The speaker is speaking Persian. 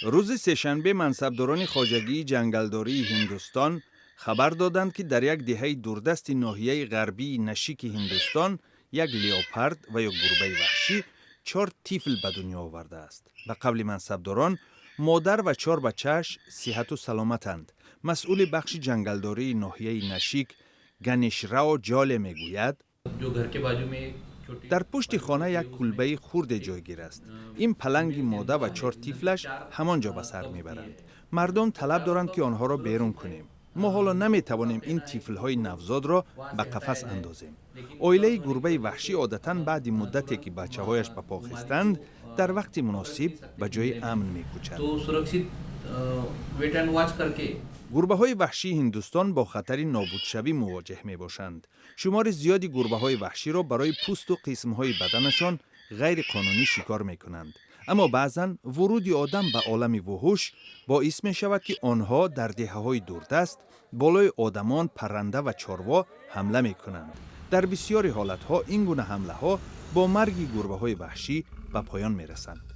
روز سه‌شنبه منصبداران خواجگی جنگلداری هندوستان خبر دادند که در یک دهه دوردست ناحیه غربی نشیک هندوستان یک لیوپارد و یک گربه وحشی 4 طفل به دنیا آورده است. به قول منصبداران مادر و 4 بچه‌اش صحت و سلامتند. مسئول بخش جنگلداری ناحیه نشیک گنیش راو جاله میگوید در پشت خانه یک کلبه خرد جایگیر است. این پلنگ ماده و 4 طفلش همانجا به سر میبرند. مردم طلب دارند که آنها را بیرون کنیم. ما حالا نمیتوانیم این طفل‌های نوزاد را به قفس اندازیم. عائله گربه وحشی عادتاً بعد مدتی که بچه‌هایش به پا خستند در وقت مناسب به جای امن می‌کوچند. گربه‌های وحشی هندوستان با خطر نابودشوی مواجه می‌باشند. شمار زیادی گربه‌های وحشی را برای پوست و قسم‌های بدنشان غیر قانونی شکار می‌کنند. اما بعضاً ورود آدم به عالم وحوش باعث می‌شود که آنها در دهه‌های دوردست بالای آدمان، پرنده و چاروا حمله می‌کنند. در بسیاری حالت‌ها این گونه حمله‌ها با مرگ گربه‌های وحشی به پایان می‌رسند.